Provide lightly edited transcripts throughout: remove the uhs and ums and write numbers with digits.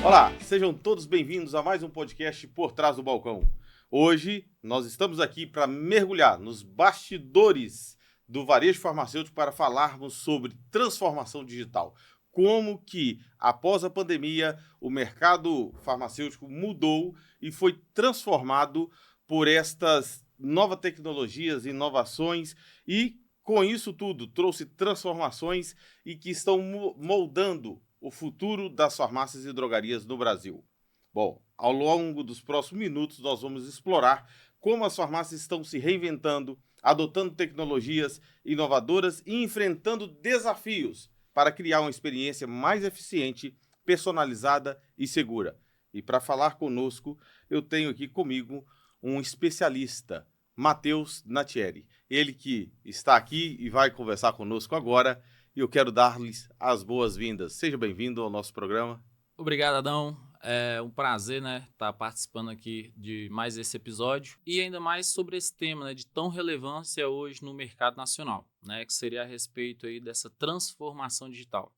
Olá, sejam todos bem-vindos a mais um podcast Por Trás do Balcão. Hoje nós estamos aqui para mergulhar nos bastidores do varejo farmacêutico para falarmos sobre transformação digital. Como que, após a pandemia, o mercado farmacêutico mudou e foi transformado por estas novas tecnologias, inovações e, com isso tudo, trouxe transformações e que estão moldando o futuro das farmácias e drogarias no Brasil. Bom, ao longo dos próximos minutos nós vamos explorar como as farmácias estão se reinventando, adotando tecnologias inovadoras e enfrentando desafios para criar uma experiência mais eficiente, personalizada e segura. E para falar conosco, eu tenho aqui comigo um especialista, Matheus Natieri. Ele que está aqui e vai conversar conosco agora. E eu quero dar-lhes as boas-vindas. Seja bem-vindo ao nosso programa. Obrigado, Adão. É um prazer, estar participando aqui de mais esse episódio e ainda mais sobre esse tema, de tão relevância hoje no mercado nacional, que seria a respeito aí dessa transformação digital.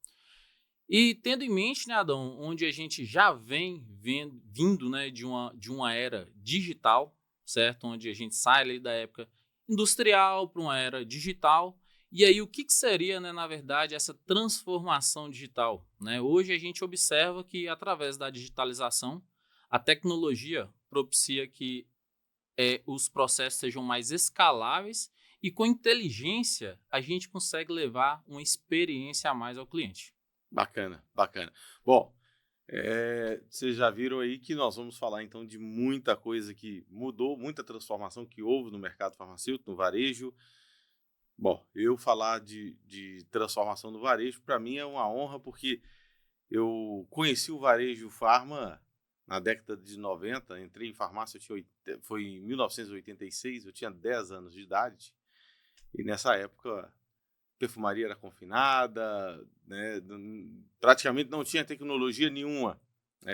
E tendo em mente, Adão, onde a gente já vem vindo, de uma era digital, certo? Onde a gente sai ali da época industrial para uma era digital. E aí, o que seria, na verdade, essa transformação digital? Hoje a gente observa que, através da digitalização, a tecnologia propicia que os processos sejam mais escaláveis e, com inteligência, a gente consegue levar uma experiência a mais ao cliente. Bacana, bacana. Bom, vocês já viram aí que nós vamos falar, então, de muita coisa que mudou, muita transformação que houve no mercado farmacêutico, no varejo. Bom, eu falar de transformação do varejo, para mim é uma honra, porque eu conheci o varejo farma na década de 90, entrei em farmácia, foi em 1986, eu tinha 10 anos de idade, e nessa época a perfumaria era confinada, praticamente não tinha tecnologia nenhuma.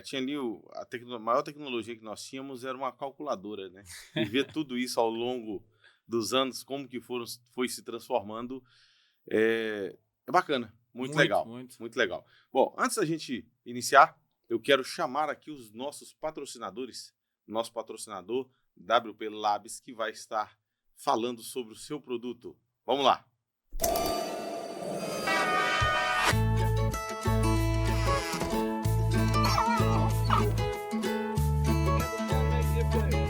Tinha ali a maior tecnologia que nós tínhamos era uma calculadora, e ver tudo isso ao longo dos anos, como que foi se transformando, é bacana, muito legal. Muito legal. Bom, antes da gente iniciar, eu quero chamar aqui os nossos patrocinadores, nosso patrocinador, WP Labs, que vai estar falando sobre o seu produto. Vamos lá!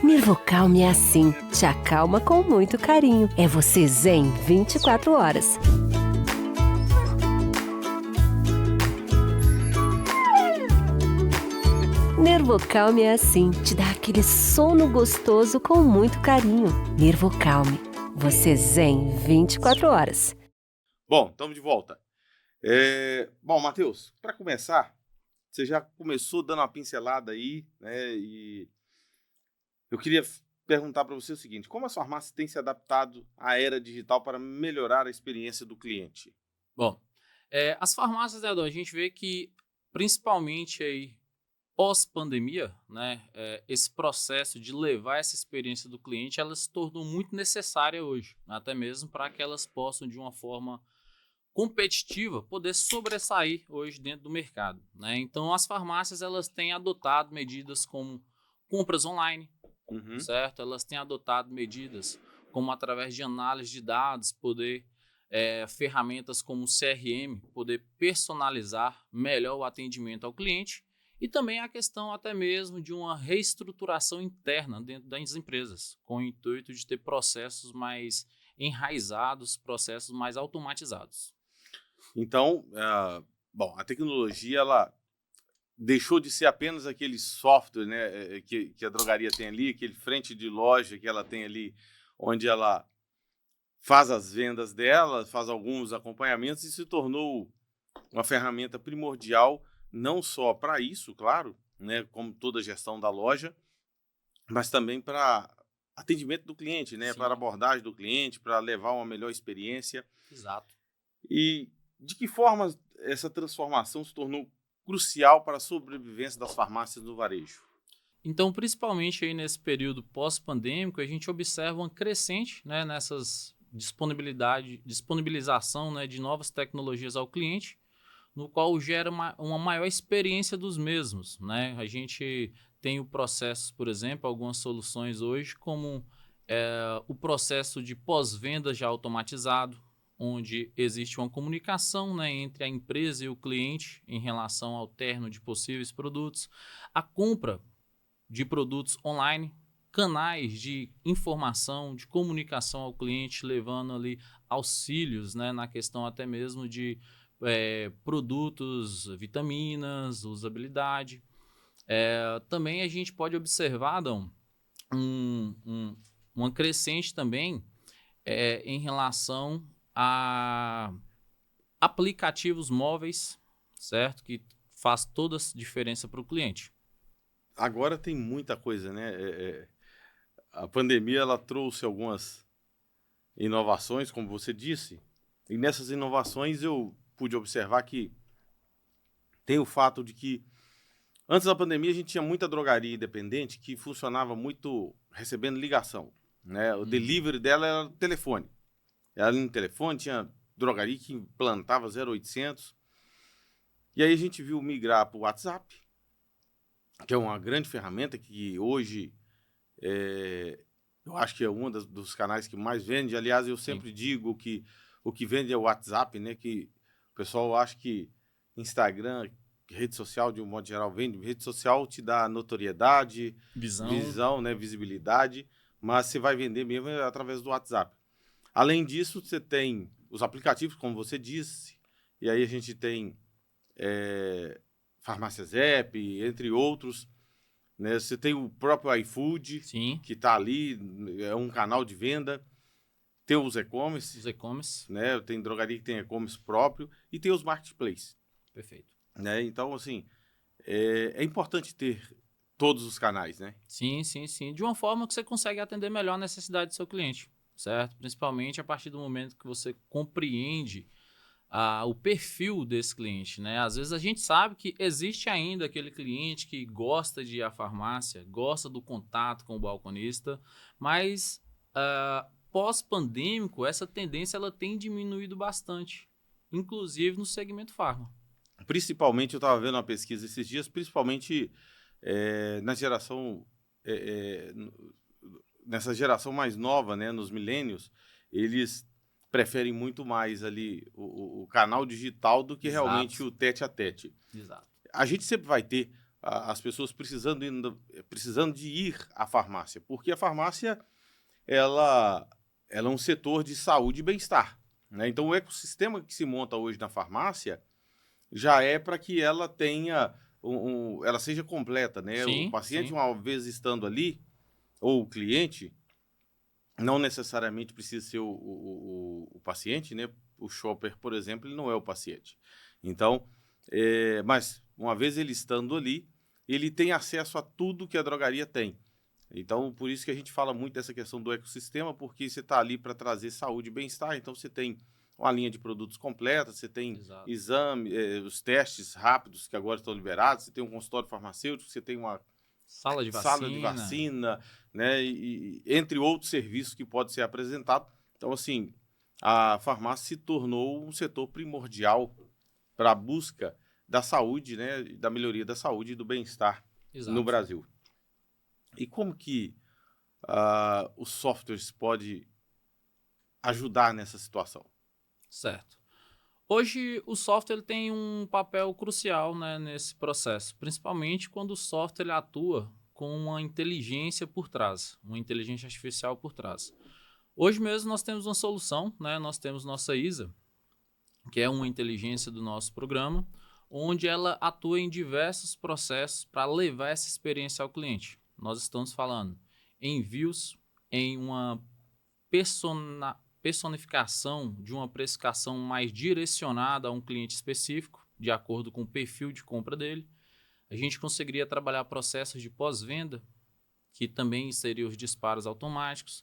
Nirvocalme é assim, te acalma com muito carinho. É você zen 24 horas. Nirvocalme é assim, te dá aquele sono gostoso com muito carinho. Nirvocalme, você zen 24 horas. Bom, estamos de volta. Bom, Matheus, para começar, você já começou dando uma pincelada aí, e eu queria perguntar para você o seguinte: como as farmácias têm se adaptado à era digital para melhorar a experiência do cliente? Bom, as farmácias, Adão, a gente vê que, principalmente aí pós-pandemia, esse processo de levar essa experiência do cliente, ela se tornou muito necessária hoje, até mesmo para que elas possam, de uma forma competitiva, poder sobressair hoje dentro do mercado. Então, as farmácias elas têm adotado medidas como compras online, certo? Elas têm adotado medidas como, através de análise de dados, poder ferramentas como o CRM, poder personalizar melhor o atendimento ao cliente, e também a questão até mesmo de uma reestruturação interna dentro das empresas, com o intuito de ter processos mais enraizados, processos mais automatizados. Então, a tecnologia ela deixou de ser apenas aquele software, que a drogaria tem ali, aquele frente de loja que ela tem ali, onde ela faz as vendas dela, faz alguns acompanhamentos e se tornou uma ferramenta primordial, não só para isso, claro, como toda a gestão da loja, mas também para atendimento do cliente, para abordagem do cliente, para levar uma melhor experiência. Exato. E de que forma essa transformação se tornou crucial para a sobrevivência das farmácias no varejo? Então, principalmente aí nesse período pós-pandêmico, a gente observa uma crescente nessas disponibilização de novas tecnologias ao cliente, no qual gera uma maior experiência dos mesmos, né? A gente tem o processo, por exemplo, algumas soluções hoje, como o processo de pós-venda já automatizado, onde existe uma comunicação, né, entre a empresa e o cliente em relação ao término de possíveis produtos, a compra de produtos online, canais de informação, de comunicação ao cliente, levando ali auxílios, né, na questão até mesmo de produtos, vitaminas, usabilidade. Também a gente pode observar, Adão, uma crescente também em relação a aplicativos móveis, certo? Que faz toda a diferença para o cliente. Agora tem muita coisa, né? A pandemia ela trouxe algumas inovações, como você disse, e nessas inovações eu pude observar que tem o fato de que antes da pandemia a gente tinha muita drogaria independente que funcionava muito recebendo ligação, né? O delivery dela era o telefone. Ela no telefone tinha drogaria que implantava 0800. E aí a gente viu migrar para o WhatsApp, que é uma grande ferramenta que hoje eu acho que é um dos canais que mais vende. Aliás, eu sempre digo que o que vende é o WhatsApp, né? Que o pessoal acha que Instagram, rede social de um modo geral vende. Rede social te dá notoriedade, visão, né? Visibilidade, mas você vai vender mesmo através do WhatsApp. Além disso, você tem os aplicativos, como você disse, e aí a gente tem Farmácias App, entre outros. Né? Você tem o próprio iFood, Sim. que está ali, é um canal de venda. Tem os e-commerce. Os e-commerce. Né? Tem drogaria que tem e-commerce próprio. E tem os marketplaces. Perfeito. Né? Então, assim, é importante ter todos os canais, né? Sim, sim, sim. De uma forma que você consegue atender melhor a necessidade do seu cliente, certo? Principalmente a partir do momento que você compreende o perfil desse cliente, né? Às vezes a gente sabe que existe ainda aquele cliente que gosta de ir à farmácia, gosta do contato com o balconista, mas pós-pandêmico essa tendência ela tem diminuído bastante, inclusive no segmento farma. Principalmente, eu estava vendo uma pesquisa esses dias, principalmente na geração, nessa geração mais nova, né, nos milênios, eles preferem muito mais ali o canal digital do que realmente o tete-a-tete. Exato. A gente sempre vai ter as pessoas precisando de ir à farmácia, porque a farmácia ela é um setor de saúde e bem-estar. Né? Então, o ecossistema que se monta hoje na farmácia já é para que ela tenha, ela seja completa. Né? Sim, o paciente, sim. uma vez estando ali, ou o cliente, não necessariamente precisa ser o paciente, né? O shopper, por exemplo, ele não é o paciente. Então, mas uma vez ele estando ali, ele tem acesso a tudo que a drogaria tem. Então, por isso que a gente fala muito dessa questão do ecossistema, porque você está ali para trazer saúde e bem-estar. Então, você tem uma linha de produtos completa, você tem exame, os testes rápidos que agora estão liberados, você tem um consultório farmacêutico, você tem uma sala de vacina, né? E entre outros serviços que pode ser apresentado. Então, assim, a farmácia se tornou um setor primordial para a busca da saúde, né? Da melhoria da saúde e do bem-estar no Brasil. E como que os softwares podem ajudar nessa situação? Certo. Hoje, o software tem um papel crucial, né, nesse processo, principalmente quando o software atua com uma inteligência por trás, uma inteligência artificial por trás. Hoje mesmo nós temos uma solução, né, nós temos nossa ISA, que é uma inteligência do nosso programa, onde ela atua em diversos processos para levar essa experiência ao cliente. Nós estamos falando em envios, em uma personificação de uma precificação mais direcionada a um cliente específico, de acordo com o perfil de compra dele. A gente conseguiria trabalhar processos de pós-venda, que também seriam os disparos automáticos.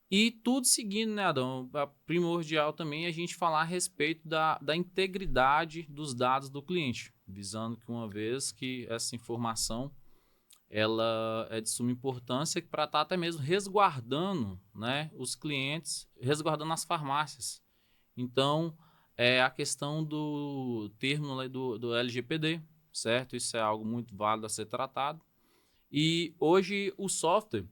E tudo seguindo, né, Adão? Primordial também a gente falar a respeito da integridade dos dados do cliente, visando que uma vez que essa informação ela é de suma importância para estar até mesmo resguardando, né, os clientes, resguardando as farmácias. Então, é a questão do termo do LGPD, certo? Isso é algo muito válido a ser tratado. E hoje o software,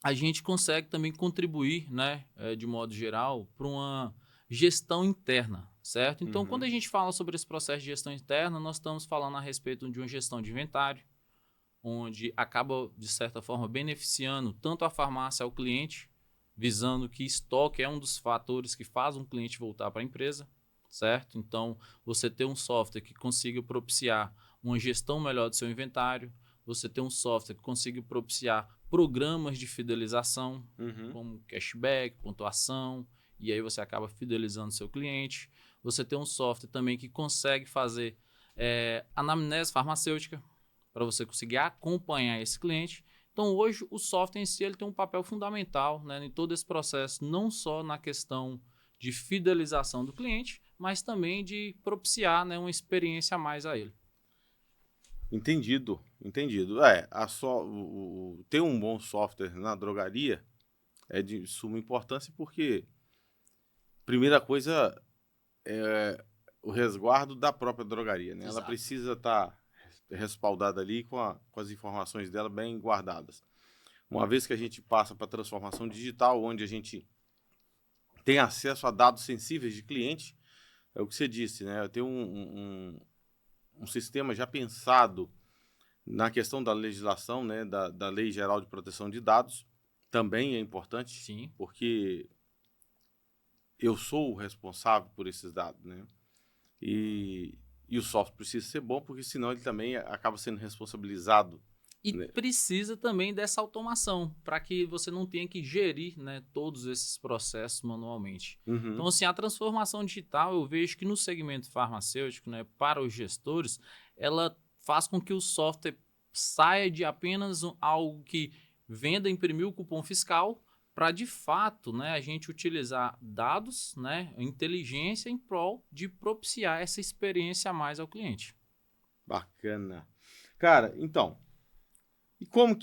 a gente consegue também contribuir, né, de modo geral, para uma gestão interna, certo? Então, quando a gente fala sobre esse processo de gestão interna, nós estamos falando a respeito de uma gestão de inventário, onde acaba, de certa forma, beneficiando tanto a farmácia ao cliente, visando que estoque é um dos fatores que faz um cliente voltar para a empresa, certo? Então, você ter um software que consiga propiciar uma gestão melhor do seu inventário, você ter um software que consiga propiciar programas de fidelização, como cashback, pontuação, e aí você acaba fidelizando seu cliente. Você ter um software também que consegue fazer anamnese farmacêutica, para você conseguir acompanhar esse cliente. Então, hoje, o software em si ele tem um papel fundamental, né, em todo esse processo, não só na questão de fidelização do cliente, mas também de propiciar, né, uma experiência a mais a ele. Entendido. Ter um bom software na drogaria é de suma importância porque, primeira coisa, é o resguardo da própria drogaria, né? Ela Exato. precisa estar respaldada ali com as informações dela bem guardadas. Uma vez que a gente passa para a transformação digital, onde a gente tem acesso a dados sensíveis de cliente, é o que você disse, né? Eu tenho um sistema já pensado na questão da legislação, né? Da Lei Geral de Proteção de Dados, também é importante, Sim. porque eu sou o responsável por esses dados, né? E o software precisa ser bom, porque senão ele também acaba sendo responsabilizado. E Né? precisa também dessa automação, para que você não tenha que gerir, né, todos esses processos manualmente. Então, assim, a transformação digital, eu vejo que no segmento farmacêutico, né, para os gestores, ela faz com que o software saia de apenas algo que venda, imprimir o cupom fiscal, para de fato, né, a gente utilizar dados, né, inteligência em prol de propiciar essa experiência a mais ao cliente. Bacana. Cara, então, e como em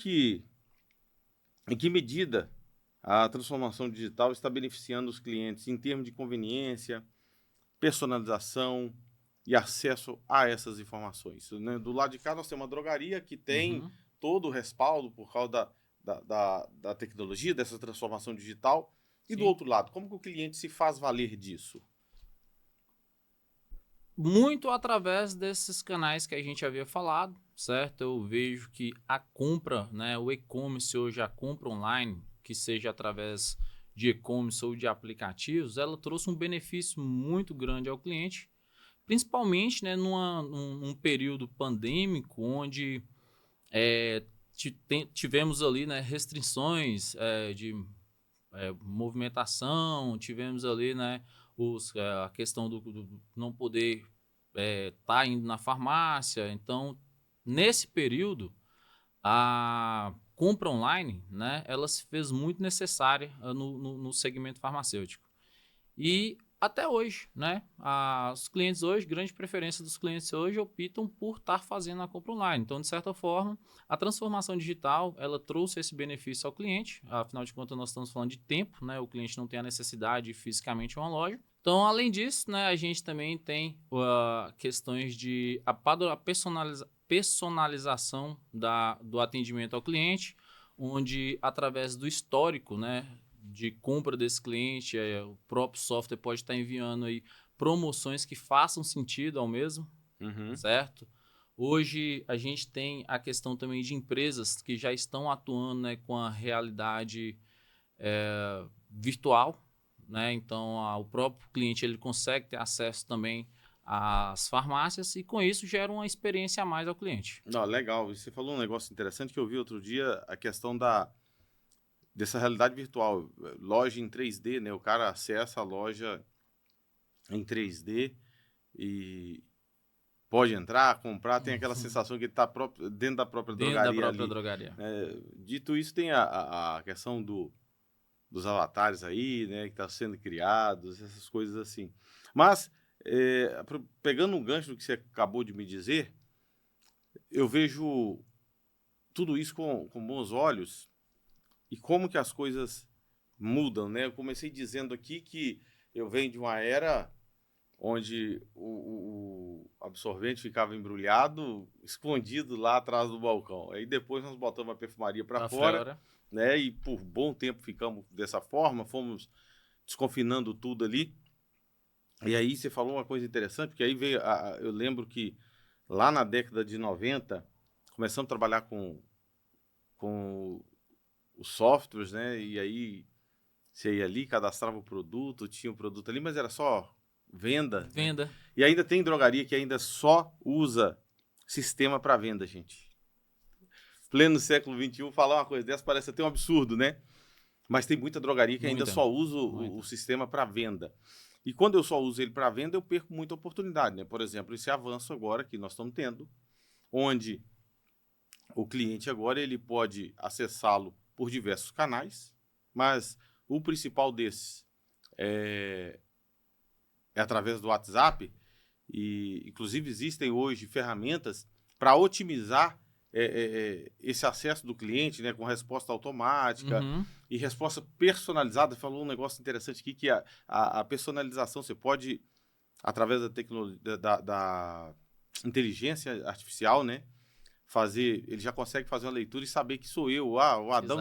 que medida a transformação digital está beneficiando os clientes em termos de conveniência, personalização e acesso a essas informações? Né? Do lado de cá, nós temos uma drogaria que tem todo o respaldo por causa da tecnologia, dessa transformação digital. E Sim. do outro lado, como que o cliente se faz valer disso? Muito através desses canais que a gente havia falado, certo? Eu vejo que a compra, né, o e-commerce hoje, a compra online, que seja através de e-commerce ou de aplicativos, ela trouxe um benefício muito grande ao cliente, principalmente, né, num período pandêmico, onde tivemos ali, né, restrições de movimentação, tivemos ali, né, a questão do não poder tá indo na farmácia. Então, nesse período, a compra online, né, ela se fez muito necessária no segmento farmacêutico. E até hoje, né, os clientes hoje, grande preferência dos clientes hoje optam por estar fazendo a compra online. Então, de certa forma, a transformação digital, ela trouxe esse benefício ao cliente. Afinal de contas, nós estamos falando de tempo, né? O cliente não tem a necessidade de ir fisicamente a uma loja. Então, além disso, né, a gente também tem questões de a personalização do atendimento ao cliente, onde através do histórico, né, de compra desse cliente, o próprio software pode estar enviando aí promoções que façam sentido ao mesmo, certo? Hoje a gente tem a questão também de empresas que já estão atuando, né, com a realidade virtual, né? Então o próprio cliente ele consegue ter acesso também às farmácias e com isso gera uma experiência a mais ao cliente. Não, legal. Você falou um negócio interessante que eu vi outro dia, a questão dessa realidade virtual, loja em 3D, né? O cara acessa a loja em 3D e pode entrar, comprar, tem aquela sensação que ele está dentro da própria Dentro da drogaria própria ali. drogaria. Dito isso, tem a questão dos avatares aí, né? Que está sendo criados, essas coisas assim. Mas, pegando um gancho do que você acabou de me dizer, eu vejo tudo isso com bons olhos. E como que as coisas mudam, né? Eu comecei dizendo aqui que eu venho de uma era onde o absorvente ficava embrulhado, escondido lá atrás do balcão. Aí depois nós botamos a perfumaria para fora, né? E por bom tempo ficamos dessa forma, fomos desconfinando tudo ali. E aí você falou uma coisa interessante, porque aí veio, eu lembro que lá na década de 90, começamos a trabalhar com os softwares, né? E aí você ia ali, cadastrava o produto, tinha o produto ali, mas era só venda. Venda. Né? E ainda tem drogaria que ainda só usa sistema para venda, gente. Pleno século XXI, falar uma coisa dessa parece até um absurdo, né? Mas tem muita drogaria que ainda só usa o sistema para venda. E quando eu só uso ele para venda, eu perco muita oportunidade, né? Por exemplo, esse avanço agora que nós estamos tendo, onde o cliente agora ele pode acessá-lo por diversos canais, mas o principal desses é através do WhatsApp, e inclusive existem hoje ferramentas para otimizar esse acesso do cliente, né, com resposta automática e resposta personalizada. Falou um negócio interessante aqui, que a personalização, você pode, através da tecnologia, da inteligência artificial, né, ele já consegue fazer uma leitura e saber que sou eu. O Adão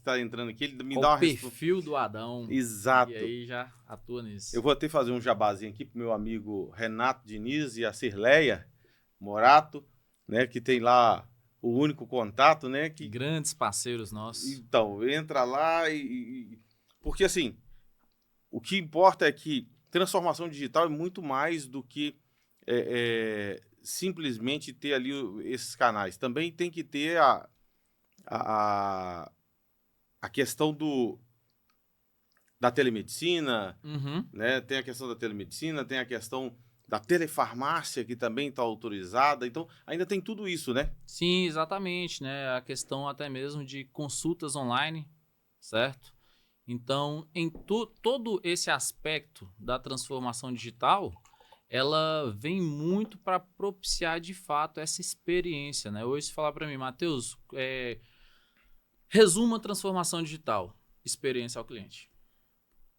tá entrando aqui, ele me dá uma resposta. O perfil do Adão. Exato. E aí já atua nisso. Eu vou até fazer um jabazinho aqui pro meu amigo Renato Diniz e a Cirleia Morato, né, que tem lá o único contato, né? Grandes parceiros nossos. Então, entra lá porque, assim, o que importa é que transformação digital é muito mais do que simplesmente ter ali esses canais. Também tem que ter a questão da telemedicina, né? Tem a questão da telemedicina, tem a questão da telefarmácia, que também está autorizada. Então, ainda tem tudo isso, né? Sim, exatamente, né? A questão até mesmo de consultas online, certo? Então, em todo esse aspecto da transformação digital, ela vem muito para propiciar, de fato, essa experiência, né? Hoje, se falar para mim, Matheus, resuma a transformação digital, experiência ao cliente.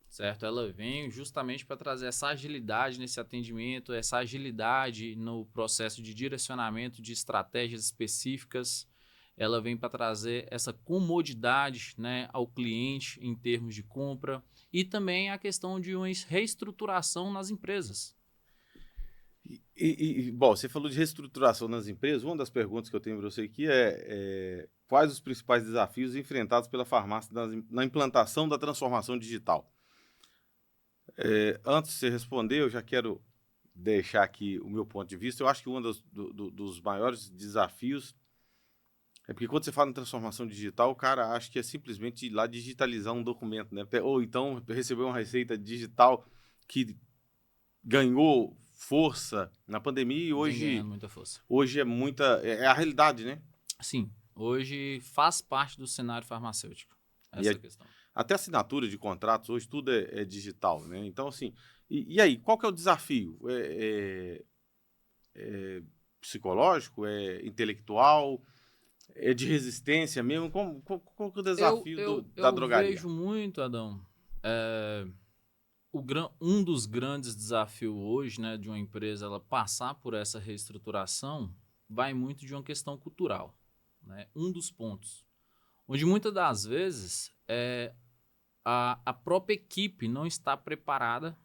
Certo? Ela vem justamente para trazer essa agilidade nesse atendimento, essa agilidade no processo de direcionamento de estratégias específicas. Ela vem para trazer essa comodidade, né, ao cliente em termos de compra e também a questão de uma reestruturação nas empresas. Bom, você falou de reestruturação nas empresas. Uma das perguntas que eu tenho para você aqui é quais os principais desafios enfrentados pela farmácia na implantação da transformação digital? Antes de você responder, eu já quero deixar aqui o meu ponto de vista. Eu acho que um dos maiores desafios é porque quando você fala em transformação digital, o cara acha que é simplesmente ir lá digitalizar um documento, né? Ou então receber uma receita digital que ganhou força na pandemia e hoje, muita força. Hoje é a realidade, né? Sim, hoje faz parte do cenário farmacêutico essa questão. Até assinatura de contratos, hoje tudo é digital, né? Então, assim, e aí, qual que é o desafio? É psicológico? É intelectual? É de resistência mesmo? Qual que é o desafio da drogaria? Eu vejo muito, Adão, um dos grandes desafios hoje, né, de uma empresa ela passar por essa reestruturação vai muito de uma questão cultural, né? Um dos pontos, onde muitas das vezes a própria equipe não está preparada,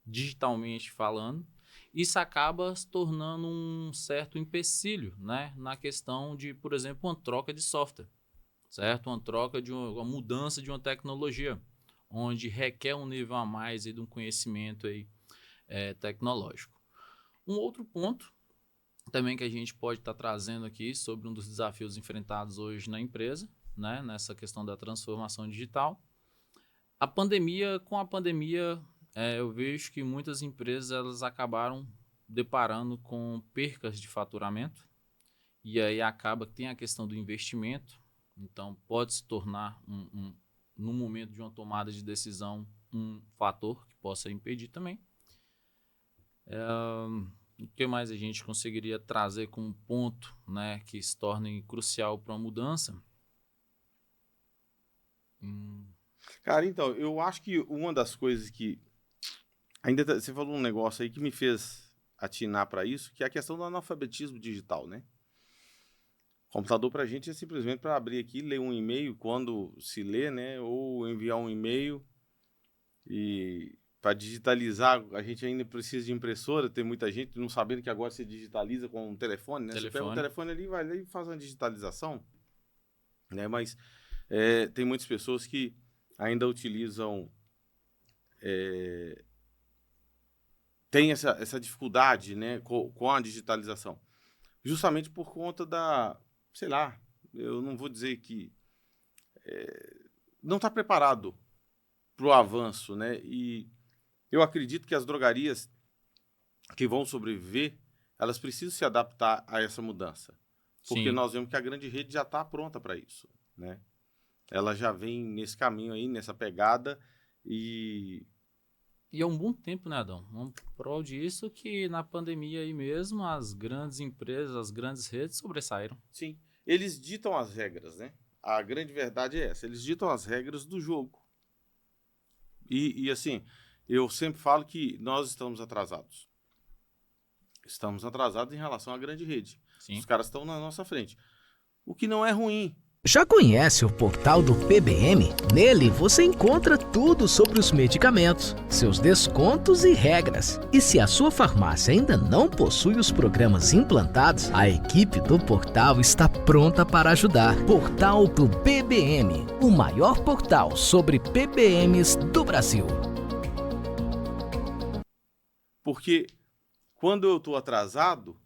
digitalmente falando. Isso acaba se tornando um certo empecilho, né, na questão de, por exemplo, uma troca de software, certo? Uma troca uma mudança de uma tecnologia, onde requer um nível a mais aí de um conhecimento aí, tecnológico. Um outro ponto também que a gente pode estar trazendo aqui sobre um dos desafios enfrentados hoje na empresa, né, nessa questão da transformação digital. Com a pandemia, eu vejo que muitas empresas elas acabaram deparando com percas de faturamento e aí acaba que tem a questão do investimento, então pode se tornar, no momento de uma tomada de decisão, um fator que possa impedir também. O que mais a gente conseguiria trazer como ponto, né, que se torne crucial para uma mudança? Cara, então, eu acho que uma das coisas que Ainda você falou um negócio aí que me fez atinar para isso, que é a questão do analfabetismo digital, né? Computador para a gente é simplesmente para abrir aqui, ler um e-mail quando se lê, né? Ou enviar um e-mail. E para digitalizar, a gente ainda precisa de impressora. Tem muita gente não sabendo que agora se digitaliza com um telefone, né? Você pega um telefone ali, vai lá e faz uma digitalização, né? Mas tem muitas pessoas que ainda utilizam... tem essa dificuldade, né, com a digitalização. Justamente por conta da... sei lá, eu não vou dizer que... não está preparado para o avanço, né? E eu acredito que as drogarias que vão sobreviver, elas precisam se adaptar a essa mudança. Porque Sim. nós vemos que a grande rede já está pronta para isso, né? Ela já vem nesse caminho aí, nessa pegada, e há um bom tempo, né, Adão? Um prol disso que na pandemia aí mesmo, as grandes empresas, as grandes redes sobressaíram. sim, eles ditam as regras, né? A grande verdade é essa, eles ditam as regras do jogo. E assim, eu sempre falo que nós estamos atrasados. Estamos atrasados em relação à grande rede. Sim. Os caras estão na nossa frente. O que não é ruim. Já conhece o portal do PBM? Nele você encontra tudo sobre os medicamentos, seus descontos e regras. E se a sua farmácia ainda não possui os programas implantados, a equipe do portal está pronta para ajudar. Portal do PBM, o maior portal sobre PBMs do Brasil. Porque quando eu estou atrasado,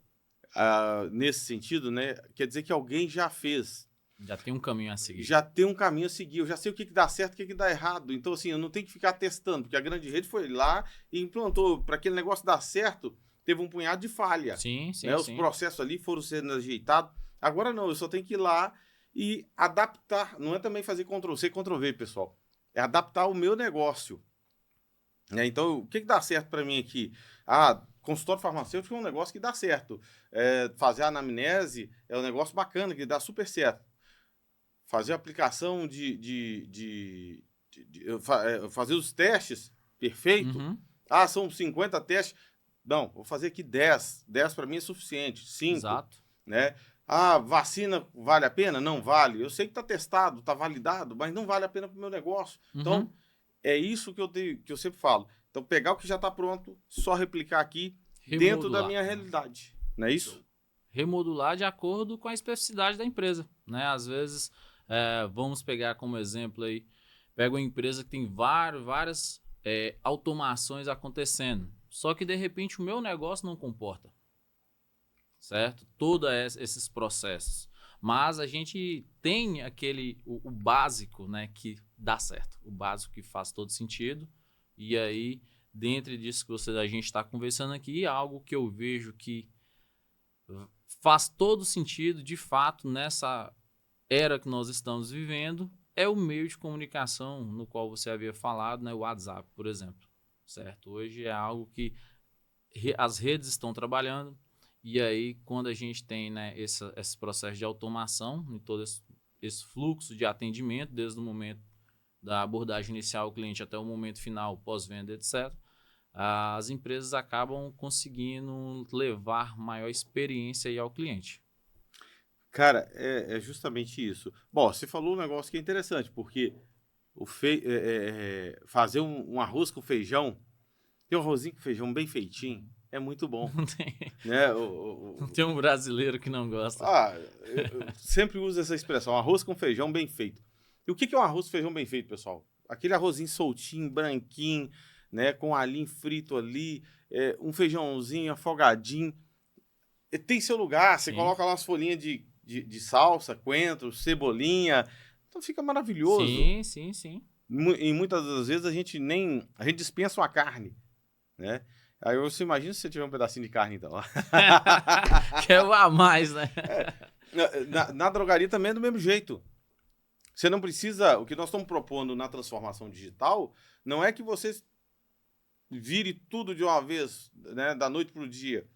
nesse sentido, né, quer dizer que alguém já fez. Já tem um caminho a seguir. Já tem um caminho a seguir. Eu já sei o que dá certo e o que dá errado. Então, assim, eu não tenho que ficar testando, porque a grande rede foi lá e implantou. Para aquele negócio dar certo, teve um punhado de falha. Sim, sim, né? sim. Os processos ali foram sendo ajeitados. Agora não, eu só tenho que ir lá e adaptar. Não é também fazer Ctrl-C, Ctrl-V, pessoal. É adaptar o meu negócio. Então, o que dá certo para mim aqui? Consultório farmacêutico é um negócio que dá certo. Fazer a anamnese é um negócio bacana, que dá super certo. Fazer a aplicação fazer os testes, perfeito. Uhum. São 50 testes. Não, vou fazer aqui 10. 10 para mim é suficiente. 5. Exato. Né? Vacina vale a pena? Não vale. Eu sei que está testado, está validado, mas não vale a pena para o meu negócio. Uhum. Então, é isso que eu sempre falo. Então, pegar o que já está pronto, só replicar aqui dentro da minha realidade. Não é isso? Remodular de acordo com a especificidade da empresa. Né? Às vezes, vamos pegar como exemplo aí, pega uma empresa que tem várias automações acontecendo. Só que, de repente, o meu negócio não comporta. Certo? Todos esses processos. Mas a gente tem o básico, né, que dá certo. O básico que faz todo sentido. E aí, dentro disso que a gente está conversando aqui, algo que eu vejo que faz todo sentido, de fato, nessa era que nós estamos vivendo, é o meio de comunicação no qual você havia falado, né, o WhatsApp, por exemplo. Certo? Hoje é algo que as redes estão trabalhando. E aí, quando a gente tem, né, esse processo de automação, em todo esse fluxo de atendimento, desde o momento da abordagem inicial ao cliente até o momento final, pós-venda, etc., as empresas acabam conseguindo levar maior experiência aí ao cliente. Cara, é justamente isso. Bom, você falou um negócio que é interessante, porque fazer um arroz com feijão, tem um arrozinho com feijão bem feitinho, é muito bom. Não tem, né? não tem um brasileiro que não gosta. Eu sempre uso essa expressão, arroz com feijão bem feito. E o que é um arroz com feijão bem feito, pessoal? Aquele arrozinho soltinho, branquinho, né, com alinho frito ali, um feijãozinho afogadinho. Tem seu lugar, você coloca lá umas folhinhas de salsa, coentro, cebolinha, então fica maravilhoso. Sim. E muitas das vezes a gente dispensa uma carne, né? Aí você imagina se você tiver um pedacinho de carne, então. Quer a mais, né? Na drogaria também é do mesmo jeito. Você não precisa... O que nós estamos propondo na transformação digital não é que você vire tudo de uma vez, né, da noite para o dia,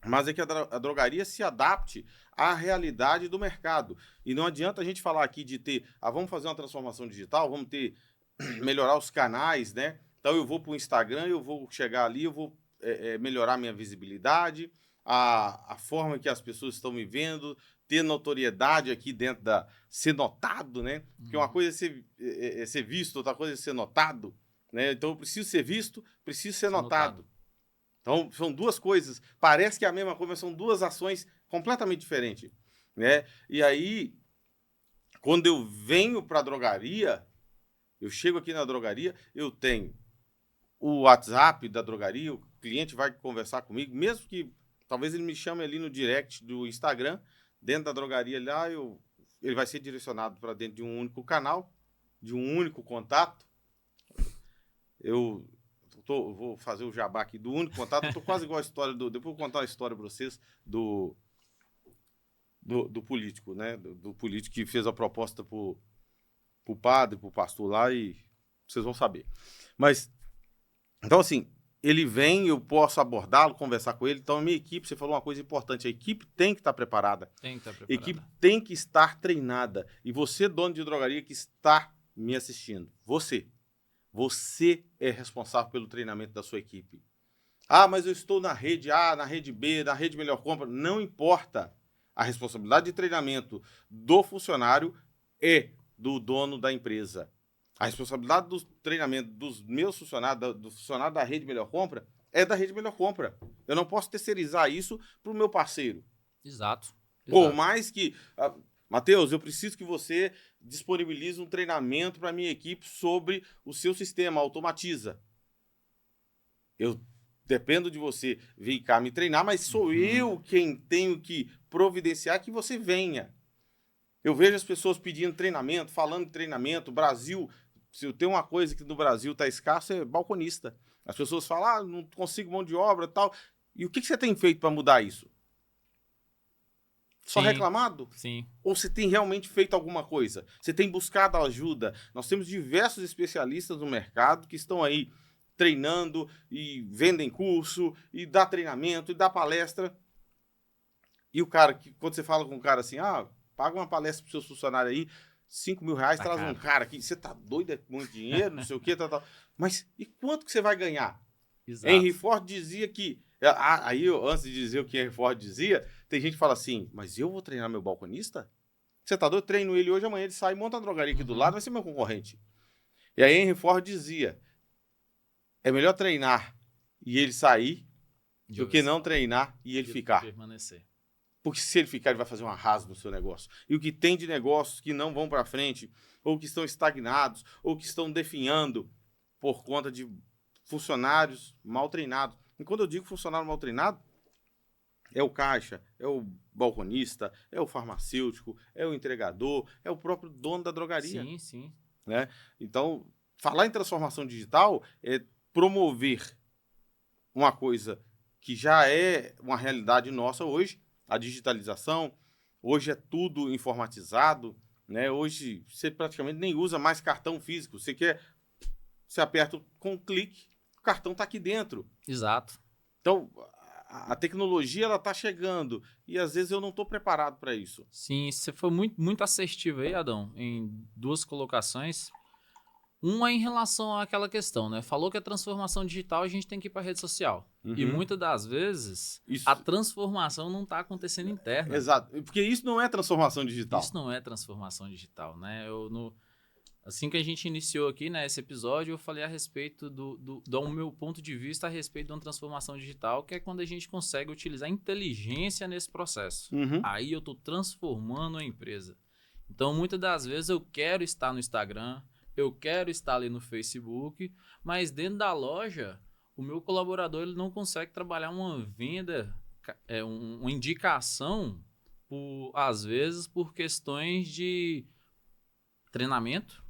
mas é que a drogaria se adapte à realidade do mercado. E não adianta a gente falar aqui de vamos fazer uma transformação digital, vamos melhorar os canais, né? Então eu vou para o Instagram, eu vou chegar ali, eu vou melhorar minha visibilidade, a forma que as pessoas estão me vendo, ter notoriedade aqui dentro ser notado, né? Porque uma coisa é ser visto, outra coisa é ser notado, né? Então eu preciso ser visto, preciso ser notado. Então são duas coisas, parece que é a mesma coisa, mas são duas ações completamente diferentes, né? E aí, quando eu venho para a drogaria, eu chego aqui na drogaria, eu tenho o WhatsApp da drogaria, o cliente vai conversar comigo, mesmo que talvez ele me chame ali no direct do Instagram, dentro da drogaria lá, ele vai ser direcionado para dentro de um único canal, de um único contato. Eu vou fazer o jabá aqui do único contato, eu tô quase igual a história depois eu vou contar uma história para vocês do político, né? Do político que fez a proposta pro padre, pro pastor lá, e vocês vão saber. Mas, então assim, ele vem, eu posso abordá-lo, conversar com ele. Então, a minha equipe, você falou uma coisa importante, a equipe tem que estar preparada. Tem que estar preparada. A equipe tem que estar treinada. E você, dono de drogaria, que está me assistindo, você é responsável pelo treinamento da sua equipe. Ah, mas eu estou na rede A, na rede B, na rede Melhor Compra. Não importa. A responsabilidade de treinamento do funcionário é do dono da empresa. A responsabilidade do treinamento dos meus funcionários, do funcionário da rede Melhor Compra, é da rede Melhor Compra. Eu não posso terceirizar isso para o meu parceiro. Exato. Por mais que... Matheus, eu preciso que você disponibilize um treinamento para a minha equipe sobre o seu sistema, automatiza. Eu dependo de você vir cá me treinar, mas sou eu quem tenho que providenciar que você venha. Eu vejo as pessoas pedindo treinamento, falando de treinamento. Brasil, se tem uma coisa que no Brasil está escasso, é balconista. As pessoas falam, não consigo mão de obra e tal. E o que você tem feito para mudar isso? Só reclamado? Sim. Ou você tem realmente feito alguma coisa? Você tem buscado ajuda? Nós temos diversos especialistas no mercado que estão aí treinando e vendem curso, e dá treinamento, e dá palestra. E o cara, quando você fala com um cara assim, paga uma palestra para os seus funcionários aí, R$5 mil, traz um cara aqui, você tá doido, é muito dinheiro, não sei o quê, tal. Mas e quanto que você vai ganhar? Exato. Henry Ford dizia que... Aí, antes de dizer o que Henry Ford dizia, tem gente que fala assim, mas eu vou treinar meu balconista? Você tá doido? Eu treino ele hoje, amanhã ele sai, monta a drogaria aqui do lado, vai ser meu concorrente. E aí Henry Ford dizia, é melhor treinar e ele sair do que não treinar e ele ficar. Permanecer. Porque se ele ficar, ele vai fazer um arraso no seu negócio. E o que tem de negócios que não vão para frente, ou que estão estagnados, ou que estão definhando por conta de funcionários mal treinados. E quando eu digo funcionário mal treinado, é o caixa, é o balconista, é o farmacêutico, é o entregador, é o próprio dono da drogaria. Sim, sim. Né? Então, falar em transformação digital é promover uma coisa que já é uma realidade nossa hoje, a digitalização. Hoje é tudo informatizado, né? Hoje você praticamente nem usa mais cartão físico. Você aperta com um clique, o cartão está aqui dentro. Exato. Então, a tecnologia ela está chegando e às vezes eu não estou preparado para isso. Sim, você foi muito, muito assertivo aí, Adão, em duas colocações. Uma em relação àquela questão, né? Falou que a transformação digital a gente tem que ir para a rede social. E muitas das vezes a transformação não está acontecendo interna. Exato, porque isso não é transformação digital. Isso não é transformação digital, né? Assim que a gente iniciou aqui, né, esse episódio, eu falei a respeito do meu ponto de vista a respeito de uma transformação digital, que é quando a gente consegue utilizar inteligência nesse processo. Aí eu estou transformando a empresa. Então, muitas das vezes eu quero estar no Instagram, eu quero estar ali no Facebook, mas dentro da loja, o meu colaborador ele não consegue trabalhar uma venda, uma indicação, às vezes, por questões de treinamento,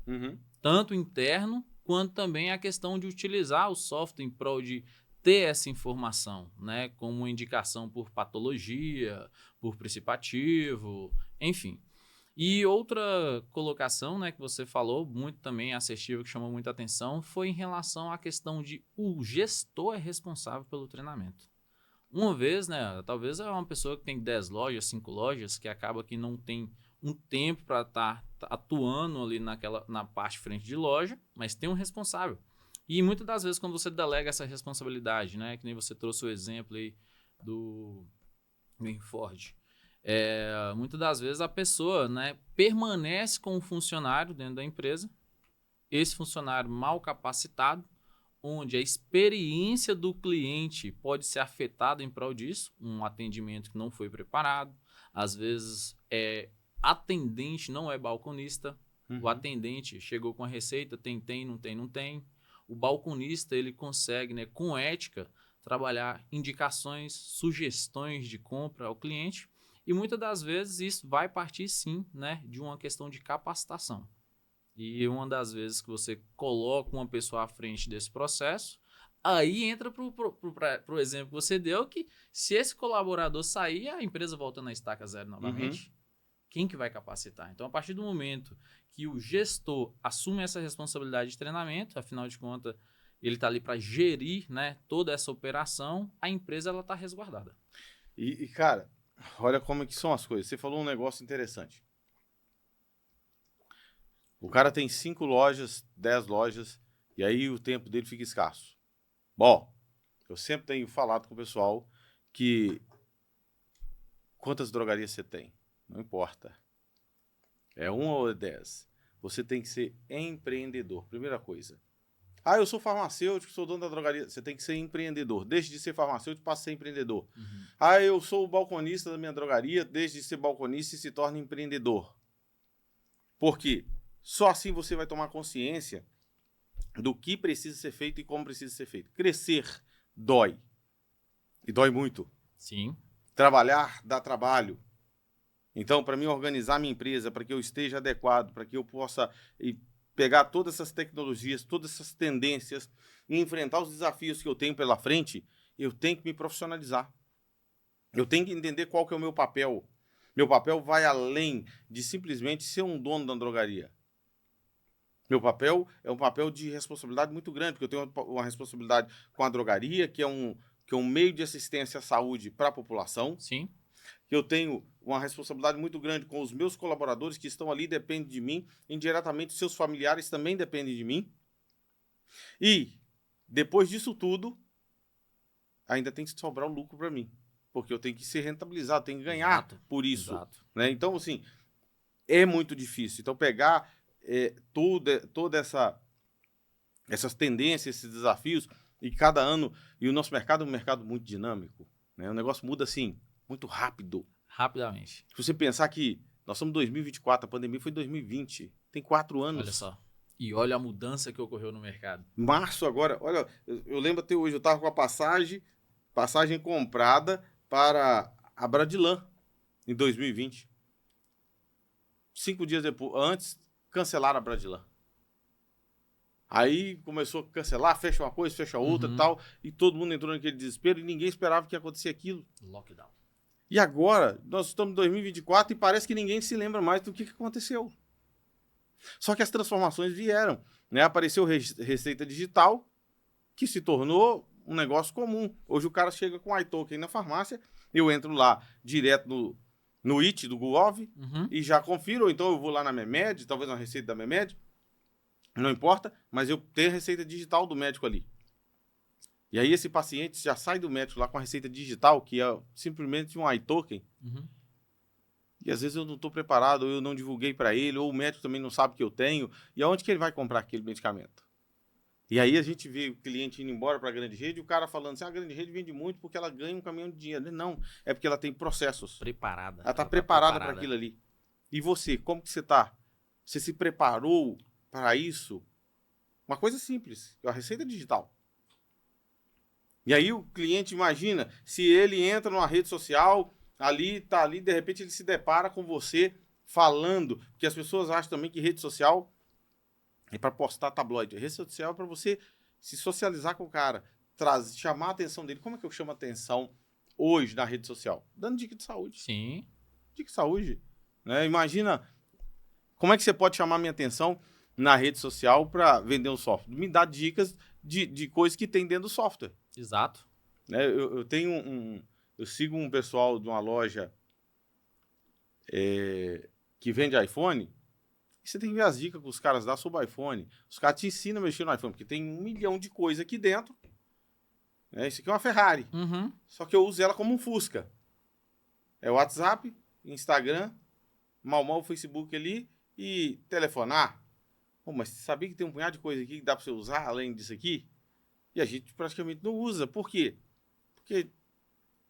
tanto interno, quanto também a questão de utilizar o software em prol de ter essa informação, né, como uma indicação por patologia, por princípio ativo, enfim. E outra colocação, né, que você falou, muito também assertiva, que chamou muita atenção, foi em relação à questão de o gestor é responsável pelo treinamento. Uma vez, né, talvez é uma pessoa que tem 10 lojas, 5 lojas, que acaba que não tem um tempo para estar atuando ali na parte frente de loja, mas tem um responsável. E muitas das vezes, quando você delega essa responsabilidade, né? Que nem você trouxe o exemplo aí do Ford. Muitas das vezes a pessoa, né, permanece com um funcionário dentro da empresa, esse funcionário mal capacitado, onde a experiência do cliente pode ser afetada em prol disso, um atendimento que não foi preparado, às vezes atendente não é balconista, o atendente chegou com a receita, tem, não tem. O balconista, ele consegue, né, com ética, trabalhar indicações, sugestões de compra ao cliente, e muitas das vezes isso vai partir sim, né, de uma questão de capacitação. E uma das vezes que você coloca uma pessoa à frente desse processo, aí entra pro exemplo que você deu, que se esse colaborador sair, a empresa volta na estaca zero novamente. Quem que vai capacitar? Então, a partir do momento que o gestor assume essa responsabilidade de treinamento, afinal de contas, ele está ali para gerir, né, toda essa operação, a empresa está resguardada. E, cara, olha como é que são as coisas. Você falou um negócio interessante. O cara tem 5 lojas, 10 lojas, e aí o tempo dele fica escasso. Bom, eu sempre tenho falado com o pessoal que quantas drogarias você tem? Não importa. É 1 ou 10. Você tem que ser empreendedor. Primeira coisa. Ah, eu sou farmacêutico, sou dono da drogaria. Você tem que ser empreendedor. Desde de ser farmacêutico, passa a ser empreendedor. Ah, eu sou o balconista da minha drogaria. Desde de ser balconista, se torna empreendedor. Por quê? Só assim você vai tomar consciência do que precisa ser feito e como precisa ser feito. Crescer dói. E dói muito. Sim. Trabalhar dá trabalho. Então, para mim organizar minha empresa, para que eu esteja adequado, para que eu possa pegar todas essas tecnologias, todas essas tendências e enfrentar os desafios que eu tenho pela frente, eu tenho que me profissionalizar. Eu tenho que entender qual que é o meu papel. Meu papel vai além de simplesmente ser um dono da drogaria. Meu papel é um papel de responsabilidade muito grande, porque eu tenho uma responsabilidade com a drogaria, que é um meio de assistência à saúde para a população. Sim. Que eu tenho uma responsabilidade muito grande com os meus colaboradores que estão ali, dependem de mim, indiretamente seus familiares também dependem de mim. E, depois disso tudo, ainda tem que sobrar o lucro para mim, porque eu tenho que ser rentabilizado, tenho que ganhar por isso. Exato. Né? Então, assim, é muito difícil. Então, pegar toda essas tendências, esses desafios, e cada ano, e o nosso mercado é um mercado muito dinâmico, né? O negócio muda assim, muito rápido. Rapidamente. Se você pensar que nós somos em 2024, a pandemia foi em 2020, tem 4 anos. Olha só. E olha a mudança que ocorreu no mercado. Março agora, olha, eu lembro até hoje, eu estava com a passagem comprada para a Bradilan em 2020. 5 dias depois, antes, cancelaram a Bradilan. Aí começou a cancelar, fecha uma coisa, fecha outra e tal, e todo mundo entrou naquele desespero e ninguém esperava que ia acontecer aquilo. Lockdown. E agora, nós estamos em 2024 e parece que ninguém se lembra mais do que aconteceu. Só que as transformações vieram, né? Apareceu receita digital, que se tornou um negócio comum. Hoje o cara chega com o iToken na farmácia, eu entro lá direto no IT do Gov e já confiro, ou então eu vou lá na Memed, talvez uma receita da Memed, não importa, mas eu tenho a receita digital do médico ali. E aí esse paciente já sai do médico lá com a receita digital, que é simplesmente um iToken. E às vezes eu não estou preparado, ou eu não divulguei para ele, ou o médico também não sabe que eu tenho. E aonde que ele vai comprar aquele medicamento? E aí a gente vê o cliente indo embora para a grande rede e o cara falando assim, a grande rede vende muito porque ela ganha um caminhão de dinheiro. Não, é porque ela tem processos. Preparada. Ela está preparada para aquilo ali. E você, como que você está? Você se preparou para isso? Uma coisa simples, é a receita digital. E aí o cliente imagina, se ele entra numa rede social, tá ali, de repente ele se depara com você falando, porque as pessoas acham também que rede social é para postar tabloide. Rede social é para você se socializar com o cara, chamar a atenção dele. Como é que eu chamo a atenção hoje na rede social? Dando dica de saúde. Sim. Dica de saúde. Né? Imagina, como é que você pode chamar a minha atenção na rede social para vender um software? Me dá dicas de coisas que tem dentro do software. Exato. Né? Eu tenho eu sigo um pessoal de uma loja que vende iPhone E você tem que ver as dicas que os caras dão sobre o iPhone. Os caras te ensinam a mexer no iPhone, porque tem 1 milhão de coisas aqui dentro. Isso aqui é uma Ferrari. Uhum. Só que eu uso ela como um Fusca. É WhatsApp, Instagram, mal o Facebook ali e telefonar. Mas você sabia que tem um punhado de coisa aqui que dá para você usar além disso aqui? E a gente praticamente não usa. Por quê? Porque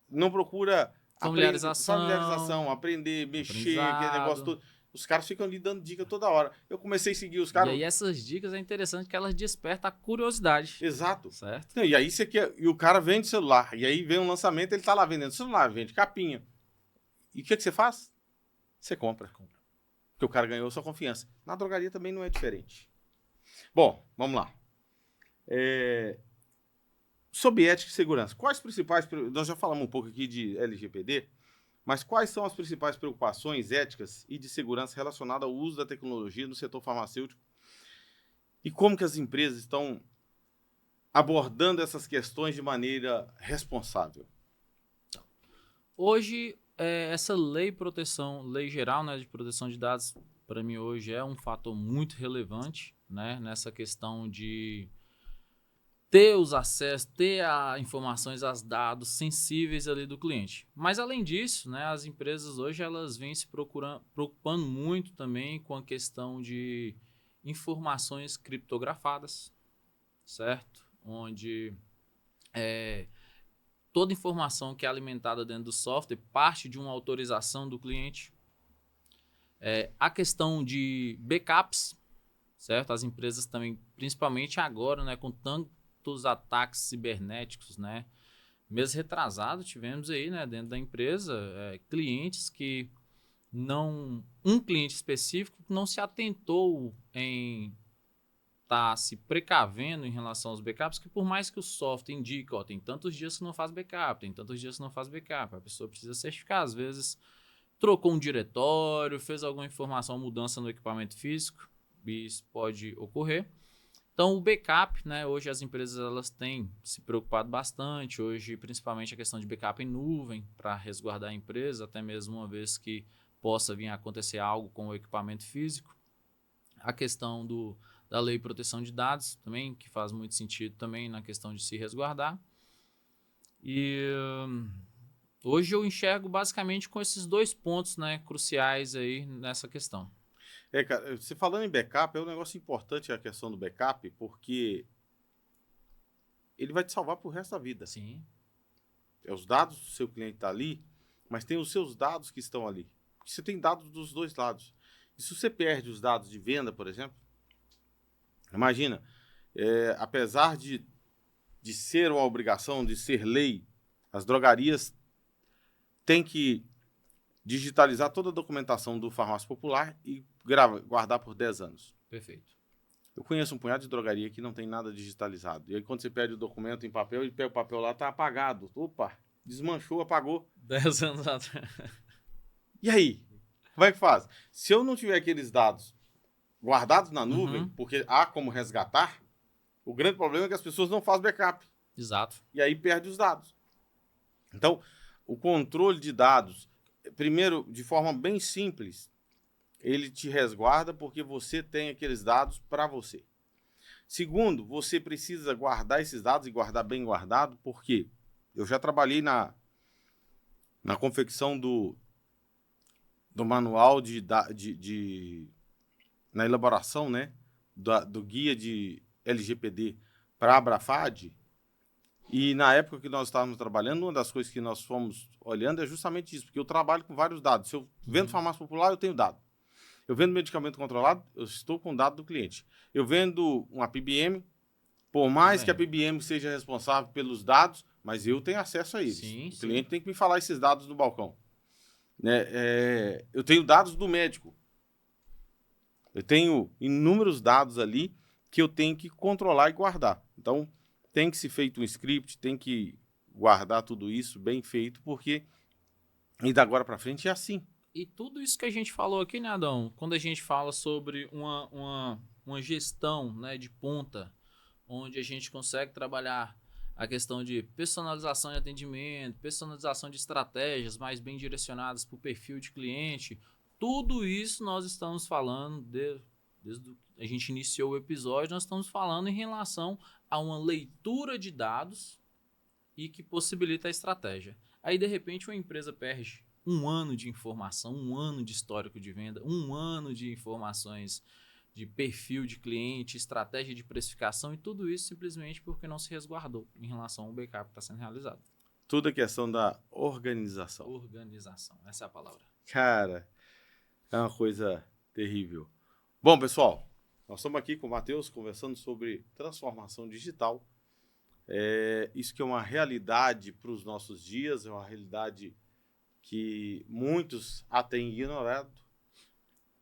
não procura familiarização, aprender, mexer, aquele negócio todo. Os caras ficam ali dando dica toda hora. Eu comecei a seguir os caras. E aí essas dicas é interessante que elas despertam a curiosidade. Exato. Certo? E aí você quer. E o cara vende celular. E aí vem um lançamento, ele tá lá vendendo celular, vende capinha. E o que você faz? Você compra. Porque o cara ganhou sua confiança. Na drogaria também não é diferente. Bom, vamos lá. Sobre ética e segurança. Quais principais... Nós já falamos um pouco aqui de LGPD, mas quais são as principais preocupações éticas e de segurança relacionadas ao uso da tecnologia no setor farmacêutico? E como que as empresas estão abordando essas questões de maneira responsável? Hoje, essa lei geral, né, de proteção de dados, para mim hoje é um fator muito relevante, né, nessa questão de ter os acessos, ter informações, as dados sensíveis ali do cliente. Mas além disso, né, as empresas hoje elas vêm se preocupando muito também com a questão de informações criptografadas, certo? Onde toda informação que é alimentada dentro do software parte de uma autorização do cliente. A questão de backups, certo? As empresas também, principalmente agora, né, com tantos ataques cibernéticos, né? Mês retrasado tivemos aí, né, dentro da empresa, clientes que um cliente específico não se atentou em estar se precavendo em relação aos backups, que por mais que o software indique, tem tantos dias que não faz backup, tem tantos dias que não faz backup, a pessoa precisa certificar, às vezes trocou um diretório, fez alguma informação, mudança no equipamento físico, isso pode ocorrer. Então, o backup, né, hoje as empresas elas têm se preocupado bastante, hoje principalmente a questão de backup em nuvem, para resguardar a empresa, até mesmo uma vez que possa vir a acontecer algo com o equipamento físico. A questão da lei de proteção de dados também, que faz muito sentido também na questão de se resguardar. E hoje eu enxergo basicamente com esses 2 pontos, né, cruciais aí nessa questão. Cara, você falando em backup, é um negócio importante a questão do backup, porque ele vai te salvar pro resto da vida. Sim. Os dados do seu cliente estão ali, mas tem os seus dados que estão ali. Porque você tem dados dos 2 lados. E se você perde os dados de venda, por exemplo, imagina, apesar de ser uma obrigação, de ser lei, as drogarias têm que digitalizar toda a documentação do farmácia popular e guardar por 10 anos. Perfeito. Eu conheço um punhado de drogaria que não tem nada digitalizado. E aí quando você pede o documento em papel, e pega o papel lá, tá apagado. Opa, desmanchou, apagou. 10 anos atrás. E aí? Como é que faz? Se eu não tiver aqueles dados guardados na nuvem, porque há como resgatar, o grande problema é que as pessoas não fazem backup. Exato. E aí perde os dados. Então, o controle de dados, primeiro, de forma bem simples, ele te resguarda porque você tem aqueles dados para você. Segundo, você precisa guardar esses dados e guardar bem guardado, porque eu já trabalhei na confecção do manual na elaboração, né, do guia de LGPD para a Abrafad. E na época que nós estávamos trabalhando, uma das coisas que nós fomos olhando é justamente isso, porque eu trabalho com vários dados. Se eu vendo farmácia popular, eu tenho dado. Eu vendo medicamento controlado, eu estou com o dado do cliente. Eu vendo uma PBM, por mais que a PBM seja responsável pelos dados, mas eu tenho acesso a eles. Sim, o cliente tem que me falar esses dados no balcão. Eu tenho dados do médico. Eu tenho inúmeros dados ali que eu tenho que controlar e guardar. Então, tem que ser feito um script, tem que guardar tudo isso bem feito, porque e da agora para frente é assim. E tudo isso que a gente falou aqui, né, Adão? Quando a gente fala sobre uma gestão, né, de ponta, onde a gente consegue trabalhar a questão de personalização de atendimento, personalização de estratégias mais bem direcionadas para o perfil de cliente, Tudo isso nós estamos falando, desde que a gente iniciou o episódio, nós estamos falando em relação a uma leitura de dados e que possibilita a estratégia. Aí, de repente, uma empresa perde 1 ano de informação, 1 ano de histórico de venda, 1 ano de informações de perfil de cliente, estratégia de precificação e tudo isso simplesmente porque não se resguardou em relação ao backup que está sendo realizado. Tudo é questão da organização. Organização, essa é a palavra. Cara, é uma coisa terrível. Bom, pessoal, nós estamos aqui com o Matheus conversando sobre transformação digital. Isso que é uma realidade para os nossos dias, é uma realidade que muitos a têm ignorado.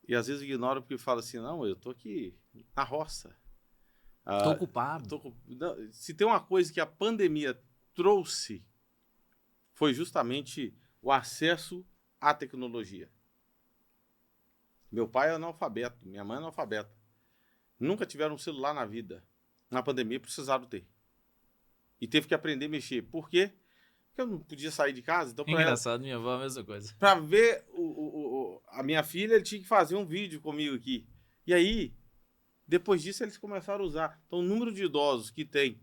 E às vezes ignoram porque falam assim, não, eu estou aqui na roça. Estou ocupado. Não, se tem uma coisa que a pandemia trouxe, foi justamente o acesso à tecnologia. Meu pai é analfabeto, minha mãe é analfabeta. Nunca tiveram um celular na vida. Na pandemia precisaram ter. E teve que aprender a mexer. Por quê? Porque eu não podia sair de casa. Então, Engraçado, minha avó é a mesma coisa. Para ver a minha filha, ele tinha que fazer um vídeo comigo aqui. E aí, depois disso, eles começaram a usar. Então, o número de idosos que tem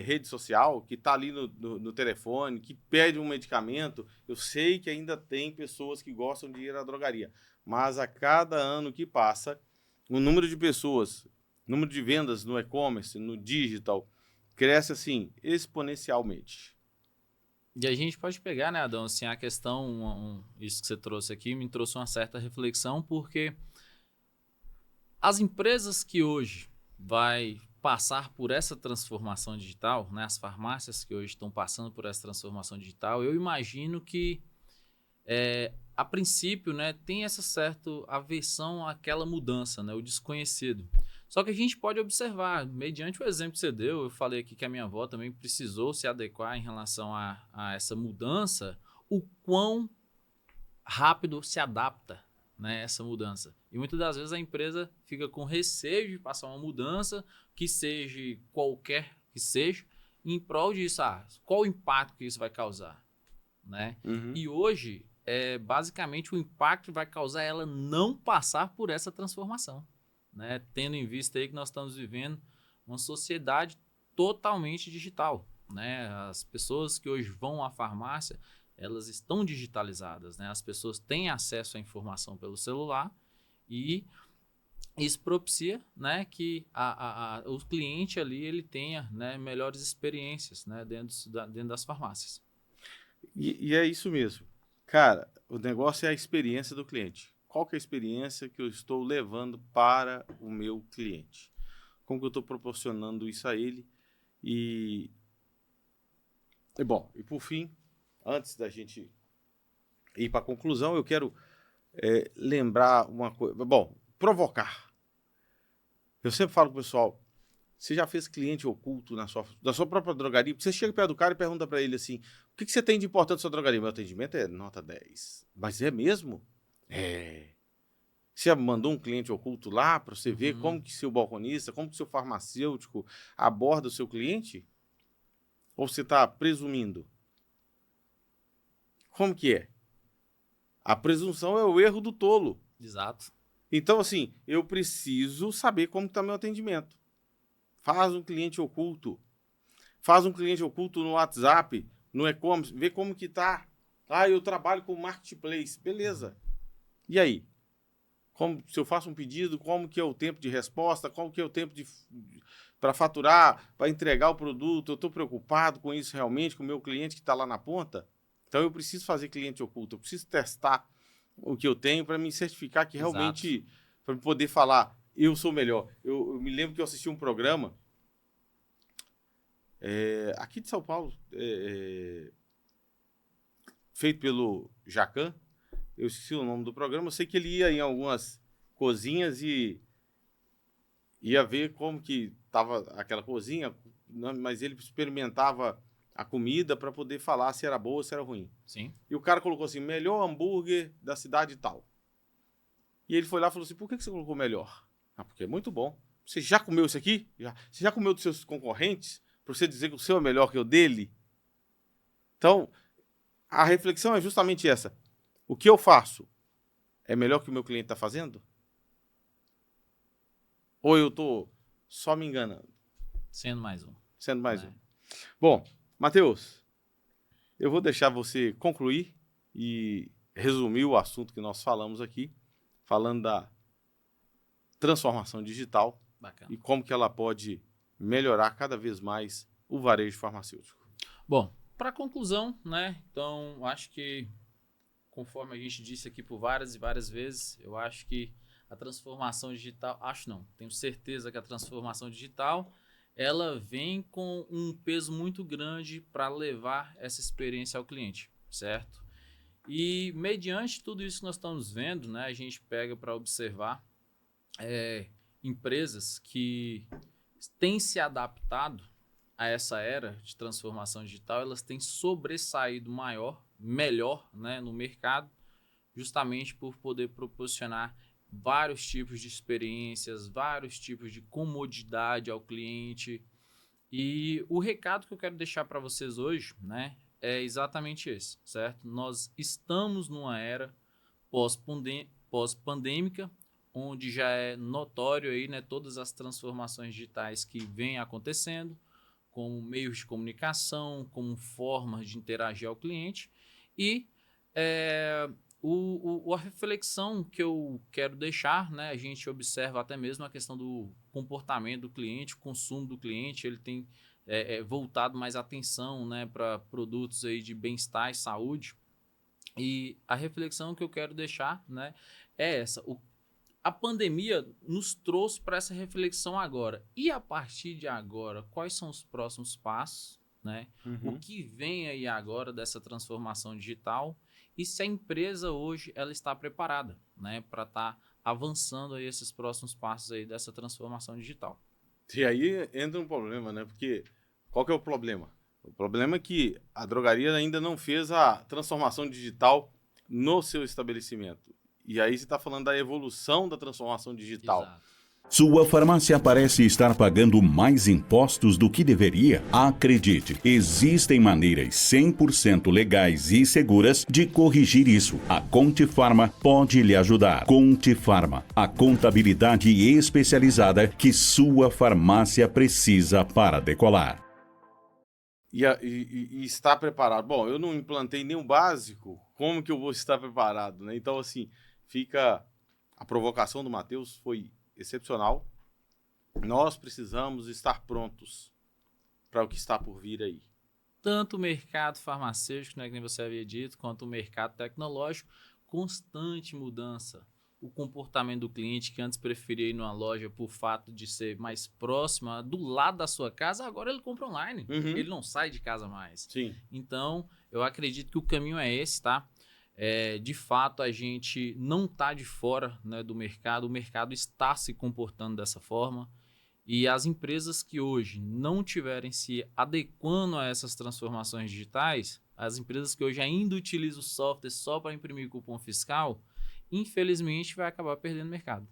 rede social, que está ali no telefone, que pede um medicamento, eu sei que ainda tem pessoas que gostam de ir à drogaria. Mas a cada ano que passa, o número de pessoas, o número de vendas no e-commerce, no digital, cresce assim exponencialmente. E a gente pode pegar, né, Adão, assim, a questão, isso que você trouxe aqui, me trouxe uma certa reflexão, porque as empresas que hoje vai passar por essa transformação digital, né, as farmácias que hoje estão passando por essa transformação digital, eu imagino que, a princípio, né, tem essa certa aversão àquela mudança, né, o desconhecido. Só que a gente pode observar, mediante o exemplo que você deu, eu falei aqui que a minha avó também precisou se adequar em relação a essa mudança, o quão rápido se adapta, né, essa mudança. E muitas das vezes a empresa fica com receio de passar uma mudança, que seja qualquer que seja, em prol disso, qual o impacto que isso vai causar, né? Uhum. E hoje, basicamente, o impacto vai causar ela não passar por essa transformação, né? Tendo em vista aí que nós estamos vivendo uma sociedade totalmente digital, né? As pessoas que hoje vão à farmácia, elas estão digitalizadas, né? As pessoas têm acesso à informação pelo celular e isso propicia, né, que o cliente ali ele tenha, né, melhores experiências, né, dentro das farmácias. E é isso mesmo. Cara, o negócio é a experiência do cliente. Qual que é a experiência que eu estou levando para o meu cliente? Como que eu estou proporcionando isso a ele? E por fim, antes da gente ir para a conclusão, eu quero lembrar uma coisa. Bom, provocar. Eu sempre falo com o pessoal, você já fez cliente oculto na sua própria drogaria? Você chega perto do cara e pergunta para ele assim, o que você tem de importante na sua drogaria? Meu atendimento é nota 10. Mas é mesmo? Você mandou um cliente oculto lá para você ver como que seu balconista, como que seu farmacêutico aborda o seu cliente? Ou você está presumindo? Como que é? A presunção é o erro do tolo. Exato. Então, assim, eu preciso saber como está meu atendimento. Faz um cliente oculto. Faz um cliente oculto no WhatsApp, no e-commerce, vê como que está. Eu trabalho com marketplace. Beleza. E aí? Se eu faço um pedido, como que é o tempo de resposta? Como que é o tempo para faturar, para entregar o produto? Eu estou preocupado com isso realmente, com o meu cliente que está lá na ponta? Então, eu preciso fazer cliente oculto. Eu preciso testar o que eu tenho para me certificar que realmente, para poder falar, eu sou melhor. Eu me lembro que eu assisti um programa aqui de São Paulo, feito pelo Jacan. Eu esqueci o nome do programa. Eu sei que ele ia em algumas cozinhas e ia ver como que estava aquela cozinha, mas ele experimentava a comida para poder falar se era boa ou se era ruim. Sim. E o cara colocou assim, melhor hambúrguer da cidade tal. E ele foi lá e falou assim, por que você colocou melhor? Porque é muito bom. Você já comeu isso aqui? Você já comeu dos seus concorrentes? Para você dizer que o seu é melhor que o dele? Então, a reflexão é justamente essa. O que eu faço? é melhor que o meu cliente está fazendo? Ou eu estou só me enganando? Sendo mais um. Sendo mais né? um. Bom, Matheus, eu vou deixar você concluir e resumir o assunto que nós falamos aqui, falando da transformação digital Bacana. e como que ela pode melhorar cada vez mais o varejo farmacêutico. Bom, para conclusão, né? Então, acho que, conforme a gente disse aqui por várias e várias vezes, eu acho que a transformação digital, tenho certeza que a transformação digital, ela vem com um peso muito grande para levar essa experiência ao cliente, certo? E mediante tudo isso que nós estamos vendo, né, a gente pega para observar empresas que têm se adaptado a essa era de transformação digital, elas têm sobressaído melhor, né, no mercado, justamente por poder proporcionar vários tipos de experiências, vários tipos de comodidade ao cliente. E o recado que eu quero deixar para vocês hoje, né, é exatamente esse, certo? Nós estamos numa era pós-pandêmica, onde já é notório aí, né, todas as transformações digitais que vêm acontecendo, como meios de comunicação, como formas de interagir ao cliente. E a reflexão que eu quero deixar, né, a gente observa até mesmo a questão do comportamento do cliente, o consumo do cliente, ele tem voltado mais atenção, né, para produtos aí de bem-estar e saúde. E a reflexão que eu quero deixar, né, é essa. A pandemia nos trouxe para essa reflexão agora. E a partir de agora, quais são os próximos passos, né? O que vem aí agora dessa transformação digital? E se a empresa hoje ela está preparada, né, para estar avançando aí esses próximos passos aí dessa transformação digital? E aí entra um problema, né? Porque qual que é o problema? O problema é que a drogaria ainda não fez a transformação digital no seu estabelecimento. E aí você está falando da evolução da transformação digital. Exato. Sua farmácia parece estar pagando mais impostos do que deveria? Acredite, existem maneiras 100% legais e seguras de corrigir isso. A Contifarma pode lhe ajudar. Contifarma, a contabilidade especializada que sua farmácia precisa para decolar. E estar preparado. Bom, eu não implantei nenhum básico, como que eu vou estar preparado, né? Então, assim, fica... A provocação do Matheus foi excepcional. Nós precisamos estar prontos para o que está por vir aí. Tanto o mercado farmacêutico, né, que nem você havia dito, quanto o mercado tecnológico, constante mudança. O comportamento do cliente, que antes preferia ir numa loja por fato de ser mais próxima, do lado da sua casa, agora ele compra online. Ele não sai de casa mais. Sim. Então, eu acredito que o caminho é esse, tá? De fato, a gente não está de fora, né, do mercado, o mercado está se comportando dessa forma e as empresas que hoje não estiverem se adequando a essas transformações digitais, as empresas que hoje ainda utilizam o software só para imprimir cupom fiscal, infelizmente vai acabar perdendo mercado.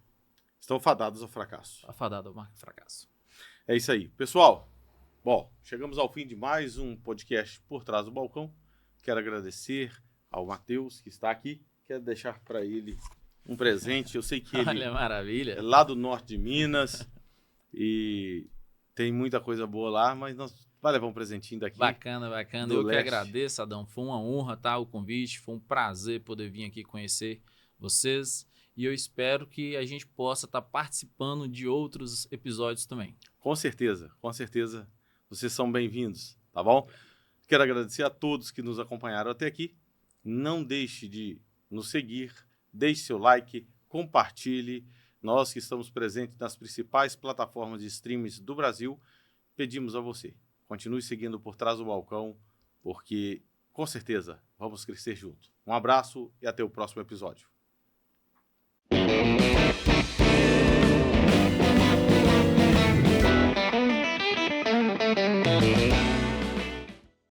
Estão fadados ao fracasso. Afadado ao fracasso. É isso aí. Pessoal, bom, chegamos ao fim de mais um podcast Por Trás do Balcão. Quero agradecer ao Matheus, que está aqui. Quero deixar para ele um presente. Eu sei que ele Olha, maravilha. é lá do norte de Minas e tem muita coisa boa lá, mas nós vai levar um presentinho daqui. Bacana, bacana. do Eu que leste. agradeço, Adão. Foi uma honra, tá, o convite. Foi um prazer poder vir aqui conhecer vocês. E eu espero que a gente possa estar participando de outros episódios também. Com certeza, vocês são bem-vindos, tá bom? Quero agradecer a todos que nos acompanharam até aqui. Não deixe de nos seguir, deixe seu like, compartilhe. Nós que estamos presentes nas principais plataformas de streams do Brasil, pedimos a você, continue seguindo Por Trás do Balcão, porque com certeza vamos crescer junto. Um abraço e até o próximo episódio.